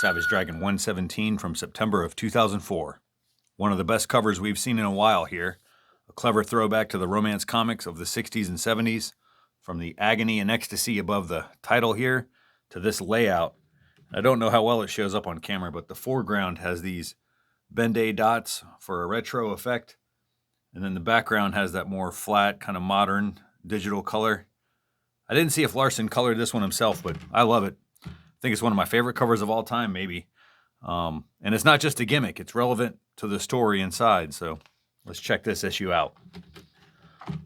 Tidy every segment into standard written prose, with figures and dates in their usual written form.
Savage Dragon 117 from September of 2004. One of the best covers we've seen in a while here. A clever throwback to the romance comics of the 60s and 70s. From the agony and ecstasy above the title here to this layout. I don't know how well it shows up on camera, but the foreground has these Ben-Day dots for a retro effect. And then the background has that more flat, kind of modern digital color. I didn't see if Larsen colored this one himself, but I love it. I think it's one of my favorite covers of all time, maybe. And it's not just a gimmick. It's relevant to the story inside. So let's check this issue out.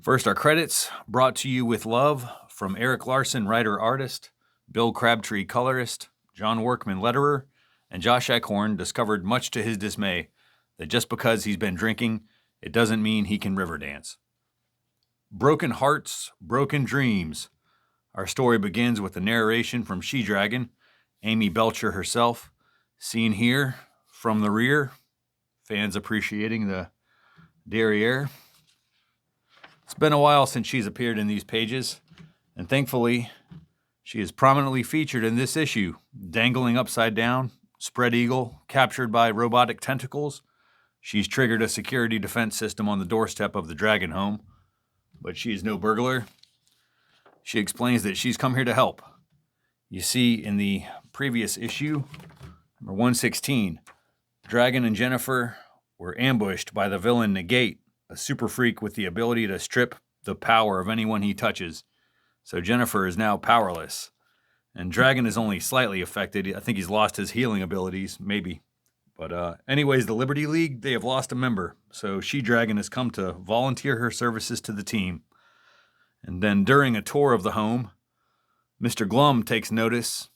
First, our credits, brought to you with love from Erik Larsen, writer-artist, Bill Crabtree, colorist, John Workman, letterer, and Josh Eckhorn discovered, much to his dismay, that just because he's been drinking, it doesn't mean he can river dance. Broken Hearts, Broken Dreams. Our story begins with a narration from She-Dragon, Amy Belcher herself, seen here from the rear. Fans appreciating the derriere. It's been a while since she's appeared in these pages, and thankfully, she is prominently featured in this issue, dangling upside down, spread eagle, captured by robotic tentacles. She's triggered a security defense system on the doorstep of the Dragon home, but she is no burglar. She explains that she's come here to help. You see in the previous issue, number 116, Dragon and Jennifer were ambushed by the villain Negate, a super freak with the ability to strip the power of anyone he touches. So Jennifer is now powerless. And Dragon is only slightly affected. I think he's lost his healing abilities, maybe. But anyways, the Liberty League, they have lost a member. So She-Dragon has come to volunteer her services to the team. And then during a tour of the home, Mr. Glum takes notice.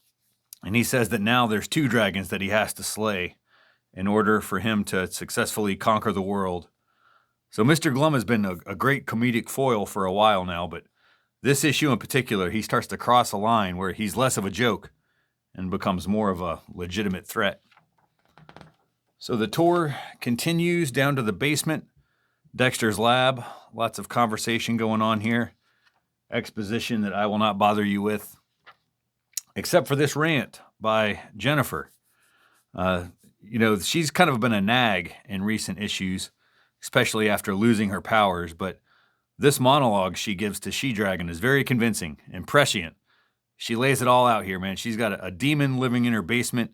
And he says that now there's 2 dragons that he has to slay in order for him to successfully conquer the world. So Mr. Glum has been a great comedic foil for a while now, but this issue in particular, he starts to cross a line where he's less of a joke and becomes more of a legitimate threat. So the tour continues down to the basement, Dexter's lab, lots of conversation going on here, exposition that I will not bother you with, except for this rant by Jennifer. She's kind of been a nag in recent issues, especially after losing her powers, but this monologue she gives to She-Dragon is very convincing and prescient. She lays it all out here, man. She's got a demon living in her basement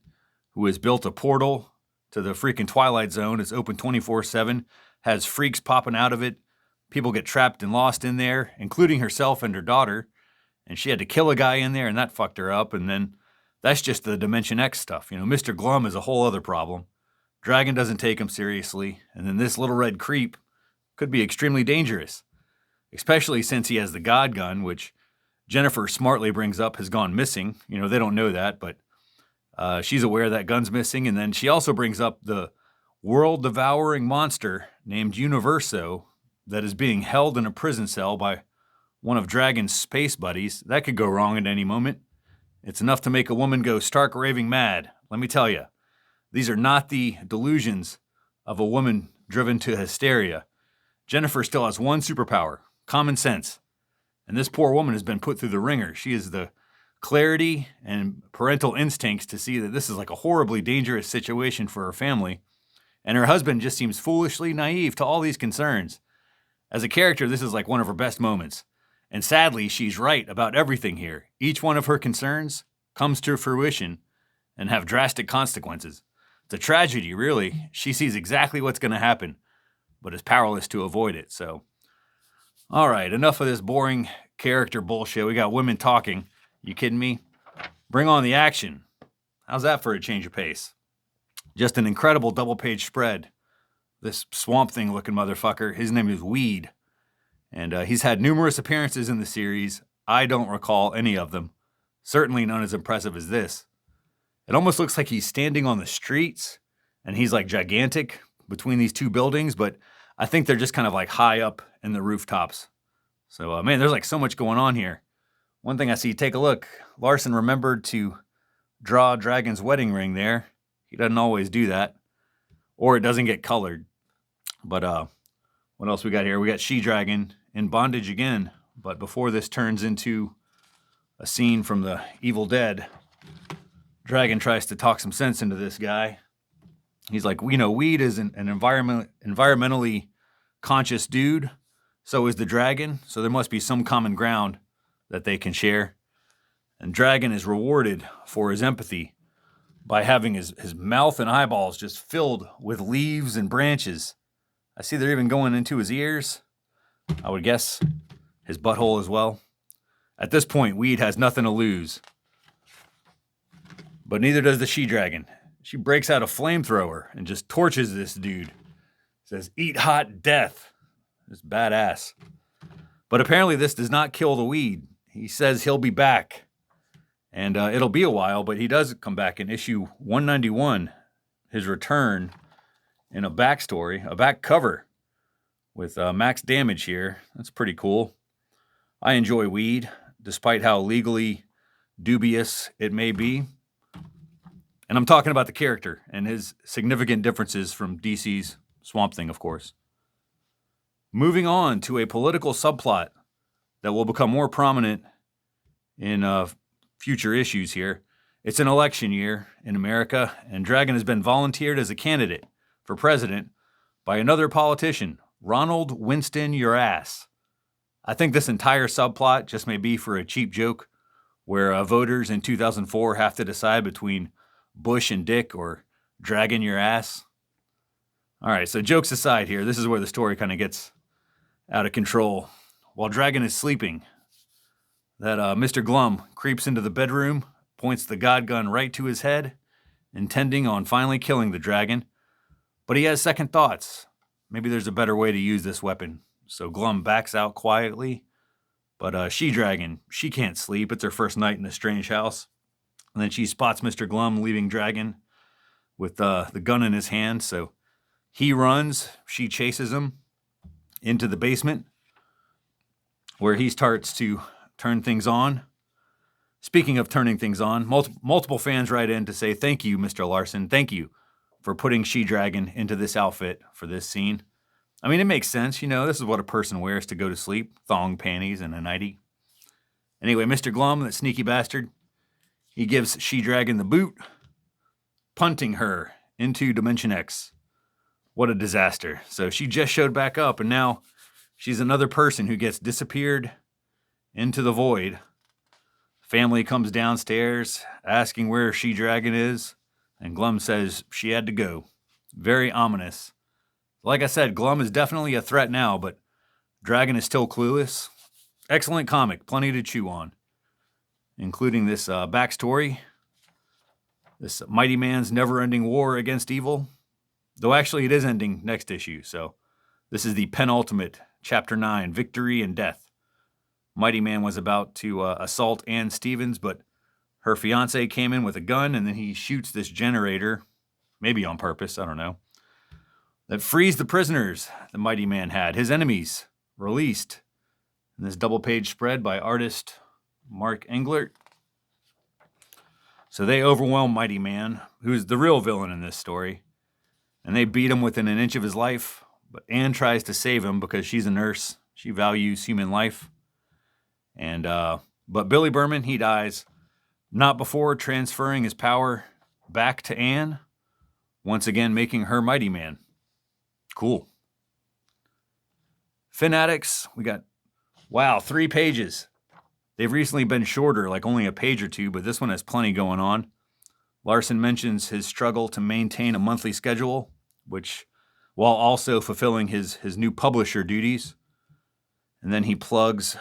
who has built a portal to the freaking Twilight Zone. It's open 24/7, has freaks popping out of it. People get trapped and lost in there, including herself and her daughter. And she had to kill a guy in there, and that fucked her up. And then that's just the Dimension X stuff. Mr. Glum is a whole other problem. Dragon doesn't take him seriously, and then this little red creep could be extremely dangerous, especially since he has the God Gun, which Jennifer smartly brings up has gone missing. They don't know that, but she's aware that gun's missing, and then she also brings up the world-devouring monster named Universo that is being held in a prison cell by one of Dragon's space buddies. That could go wrong at any moment. It's enough to make a woman go stark raving mad, let me tell you. These are not the delusions of a woman driven to hysteria. Jennifer still has one superpower, common sense. And this poor woman has been put through the ringer. She has the clarity and parental instincts to see that this is like a horribly dangerous situation for her family. And her husband just seems foolishly naive to all these concerns. As a character, this is like one of her best moments. And sadly, she's right about everything here. Each one of her concerns comes to fruition and have drastic consequences. It's a tragedy, really. She sees exactly what's going to happen, but is powerless to avoid it. So, all right, enough of this boring character bullshit. We got women talking. You kidding me? Bring on the action. How's that for a change of pace? Just an incredible double-page spread. This Swamp Thing looking motherfucker, his name is Weed. And he's had numerous appearances in the series. I don't recall any of them. Certainly none as impressive as this. It almost looks like he's standing on the streets, and he's like gigantic between these 2 buildings, but I think they're just kind of like high up in the rooftops. So, man, there's like so much going on here. One thing I see, take a look. Larsen remembered to draw Dragon's wedding ring there. He doesn't always do that, or it doesn't get colored. But what else we got here? We got She-Dragon in bondage again, but before this turns into a scene from the Evil Dead, Dragon tries to talk some sense into this guy. He's like, weed is an environmentally conscious dude. So is the dragon. So there must be some common ground that they can share. And Dragon is rewarded for his empathy by having his mouth and eyeballs just filled with leaves and branches. I see they're even going into his ears. I would guess his butthole as well. At this point, Weed has nothing to lose. But neither does the she-dragon. She breaks out a flamethrower and just torches this dude. Says, "Eat hot death." It's badass. But apparently this does not kill the Weed. He says he'll be back. And it'll be a while, but he does come back in issue 191, his return in a backstory, a back cover with max damage here. That's pretty cool. I enjoy Weed, despite how legally dubious it may be. And I'm talking about the character and his significant differences from DC's Swamp Thing, of course. Moving on to a political subplot that will become more prominent in future issues here. It's an election year in America, and Dragon has been volunteered as a candidate for president by another politician, Ronald Winston Urass. I think this entire subplot just may be for a cheap joke where voters in 2004 have to decide between Bush and Dick or Dragon Urass. All right, so jokes aside here, this is where the story kind of gets out of control. While Dragon is sleeping, that Mr. Glum creeps into the bedroom, points the God gun right to his head, intending on finally killing the dragon. But he has second thoughts. Maybe there's a better way to use this weapon. So Glum backs out quietly. But she-dragon, she can't sleep. It's her first night in a strange house. And then she spots Mr. Glum leaving Dragon with the gun in his hand. So he runs, she chases him into the basement where he starts to turn things on. Speaking of turning things on, multiple fans write in to say, "Thank you, Mr. Larson. Thank you for putting She-Dragon into this outfit for this scene." I mean, it makes sense. This is what a person wears to go to sleep. Thong panties and a nightie. Anyway, Mr. Glum, that sneaky bastard, he gives She-Dragon the boot, punting her into Dimension X. What a disaster. So she just showed back up, and now she's another person who gets disappeared into the void. Family comes downstairs asking where She-Dragon is, and Glum says she had to go. Very ominous. Like I said, Glum is definitely a threat now, but Dragon is still clueless. Excellent comic, plenty to chew on, including this backstory, this mighty man's never-ending war against evil. Though actually it is ending next issue, so this is the penultimate, Chapter 9, Victory and Death. Mighty Man was about to assault Ann Stevens, but her fiance came in with a gun, and then he shoots this generator, maybe on purpose, I don't know, that frees the prisoners the Mighty Man had, his enemies, released. In this double-page spread by artist Mark Englert. So they overwhelm Mighty Man, who's the real villain in this story, and they beat him within an inch of his life, but Ann tries to save him because she's a nurse. She values human life. And but Billy Berman, he dies not before transferring his power back to Ann, once again making her Mighty Man. Cool. Fanatics, we got, 3 pages. They've recently been shorter, like only a page or two, but this one has plenty going on. Larson mentions his struggle to maintain a monthly schedule, which, while also fulfilling his new publisher duties. And then he plugs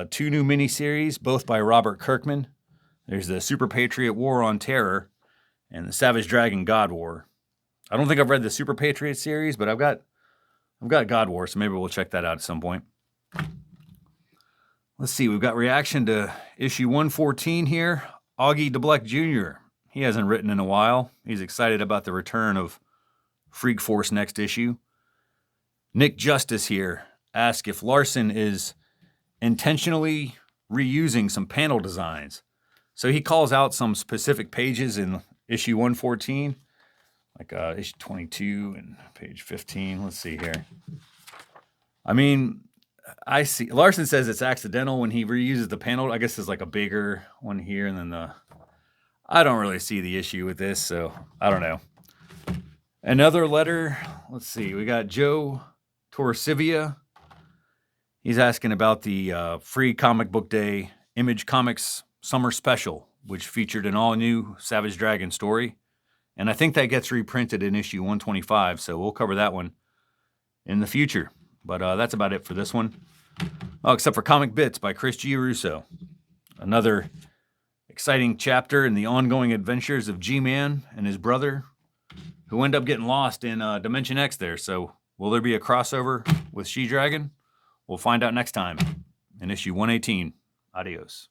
2 new miniseries, both by Robert Kirkman. There's the Super Patriot War on Terror and the Savage Dragon God War. I don't think I've read the Super Patriot series, but I've got God War, so maybe we'll check that out at some point. Let's see, we've got reaction to issue 114 here. Augie DeBleck Jr., he hasn't written in a while. He's excited about the return of Freak Force next issue. Nick Justice here asks if Larson is intentionally reusing some panel designs. So he calls out some specific pages in issue 114, like issue 22 and page 15. Let's see here. I mean, I see. Larson says it's accidental when he reuses the panel. I guess there's like a bigger one here, and then I don't really see the issue with this, so I don't know. Another letter. Let's see. We got Joe Torcivia. He's asking about the free Comic Book Day Image Comics Summer Special, which featured an all-new Savage Dragon story. And I think that gets reprinted in issue 125, so we'll cover that one in the future. But that's about it for this one. Oh, except for Comic Bits by Chris G. Russo. Another exciting chapter in the ongoing adventures of G-Man and his brother, who end up getting lost in Dimension X there. So will there be a crossover with She-Dragon? We'll find out next time in issue 118. Adios.